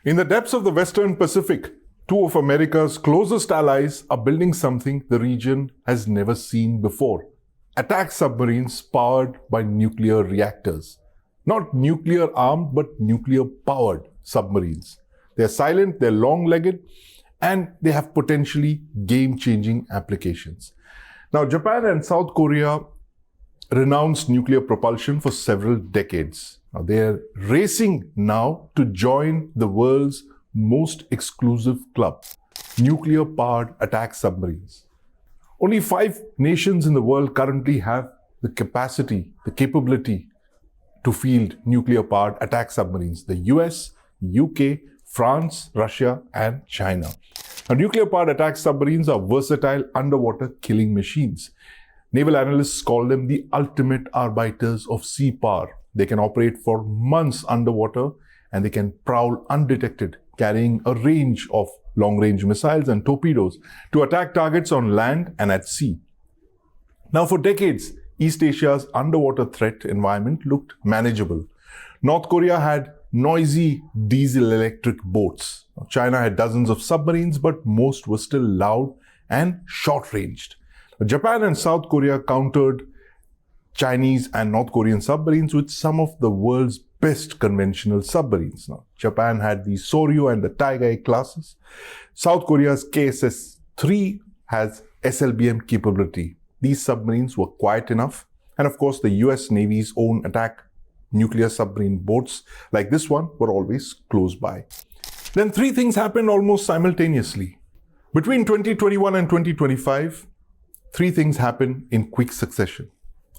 In the depths of the Western Pacific, two of America's closest allies are building something the region has never seen before. Attack submarines powered by nuclear reactors. Not nuclear armed, but nuclear powered submarines. They're silent, they're long-legged, and they have potentially game-changing applications. Now, Japan and South Korea renounced nuclear propulsion for several decades. Now, they're racing now to join the world's most exclusive club, nuclear-powered attack submarines. Only 5 nations in the world currently have the capacity, the capability to field nuclear-powered attack submarines: the US, UK, France, Russia, and China. Now, nuclear-powered attack submarines are versatile underwater killing machines. Naval analysts call them the ultimate arbiters of sea power. They can operate for months underwater and they can prowl undetected, carrying a range of long-range missiles and torpedoes to attack targets on land and at sea. Now, for decades, East Asia's underwater threat environment looked manageable. North Korea had noisy diesel-electric boats. China had dozens of submarines, but most were still loud and short-ranged. Japan and South Korea countered Chinese and North Korean submarines with some of the world's best conventional submarines. Now, Japan had the Soryu and the Taiga classes. South Korea's KSS-III has SLBM capability. These submarines were quiet enough. And of course, the US Navy's own attack nuclear submarine boats like this one were always close by. Then 3 things happened almost simultaneously. Between 2021 and 2025, 3 things happened in quick succession.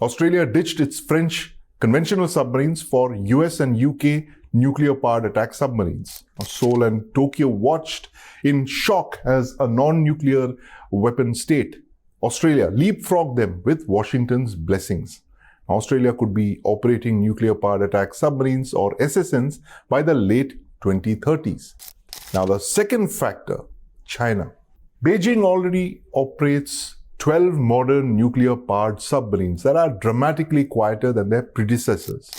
Australia ditched its French conventional submarines for US and UK nuclear-powered attack submarines. Seoul and Tokyo watched in shock as a non-nuclear weapon state. Australia leapfrogged them with Washington's blessings. Australia could be operating nuclear-powered attack submarines or SSNs by the late 2030s. Now, the second factor, China. Beijing already operates 12 modern nuclear-powered submarines that are dramatically quieter than their predecessors.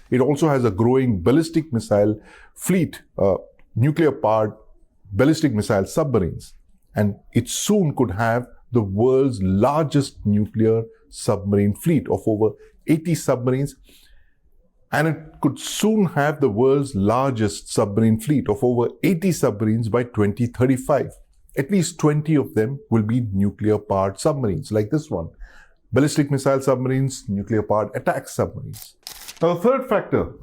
It also has a growing ballistic missile fleet, nuclear-powered ballistic missile submarines. And it soon could have the world's largest nuclear submarine fleet of over 80 submarines. And it could soon have the world's largest submarine fleet of over 80 submarines by 2035. At least 20 of them will be nuclear-powered submarines like this one. Ballistic missile submarines, nuclear-powered attack submarines. Now, the third factor,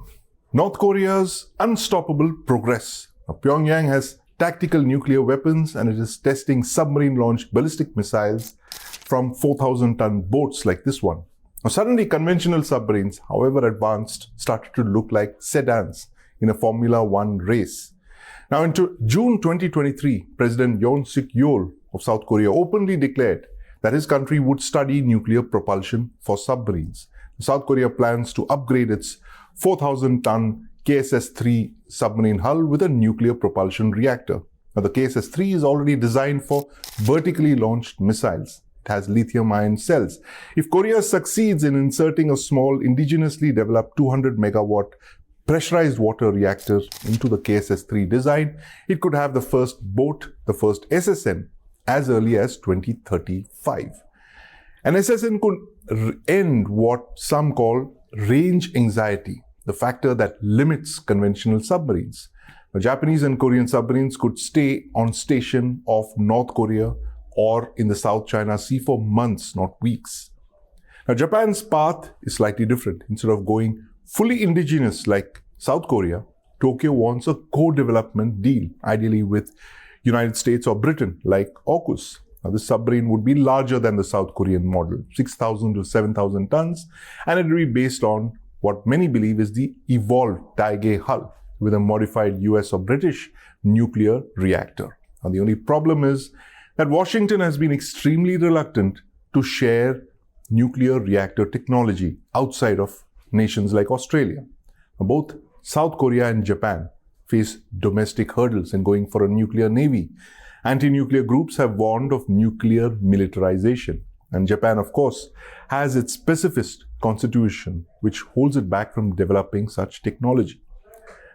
North Korea's unstoppable progress. Now, Pyongyang has tactical nuclear weapons and it is testing submarine-launched ballistic missiles from 4,000-ton boats like this one. Now, suddenly, conventional submarines, however advanced, started to look like sedans in a Formula One race. Now, in June 2023, President Yoon Suk-yeol of South Korea openly declared that his country would study nuclear propulsion for submarines. South Korea plans to upgrade its 4,000-ton KSS-III submarine hull with a nuclear propulsion reactor. Now, the KSS-III is already designed for vertically launched missiles. It has lithium-ion cells. If Korea succeeds in inserting a small indigenously developed 200-megawatt pressurized water reactor into the KSS-III design, it could have the first boat, the first SSN, as early as 2035. An SSN could end what some call range anxiety, the factor that limits conventional submarines. Now, Japanese and Korean submarines could stay on station off North Korea or in the South China Sea for months, not weeks. Now, Japan's path is slightly different. Instead of going fully indigenous like South Korea, Tokyo wants a co-development deal, ideally with United States or Britain, like AUKUS. Now, this submarine would be larger than the South Korean model, 6,000 to 7,000 tons, and it will be based on what many believe is the evolved Taiga hull with a modified US or British nuclear reactor. Now, the only problem is that Washington has been extremely reluctant to share nuclear reactor technology outside of nations like Australia. Now, both South Korea and Japan face domestic hurdles in going for a nuclear navy. Anti-nuclear groups have warned of nuclear militarization. And Japan, of course, has its pacifist constitution, which holds it back from developing such technology.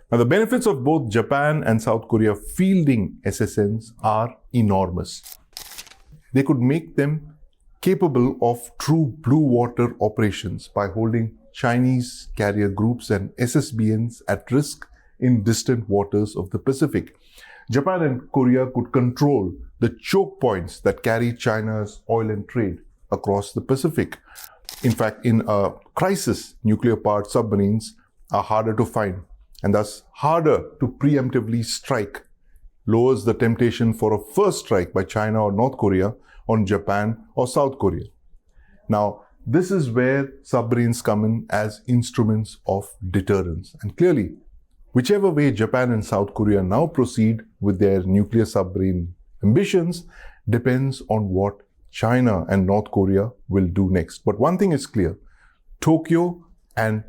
Now, the benefits of both Japan and South Korea fielding SSNs are enormous. They could make them capable of true blue water operations by holding Chinese carrier groups and SSBNs at risk in distant waters of the Pacific. Japan and Korea could control the choke points that carry China's oil and trade across the Pacific. In fact, in a crisis, nuclear-powered submarines are harder to find and thus harder to preemptively strike, lowers the temptation for a first strike by China or North Korea on Japan or South Korea. Now, this is where submarines come in as instruments of deterrence. And clearly, whichever way Japan and South Korea now proceed with their nuclear submarine ambitions depends on what China and North Korea will do next. But one thing is clear, Tokyo and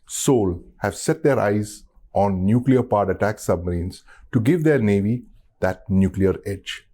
Seoul have set their eyes on nuclear-powered attack submarines to give their navy that nuclear edge.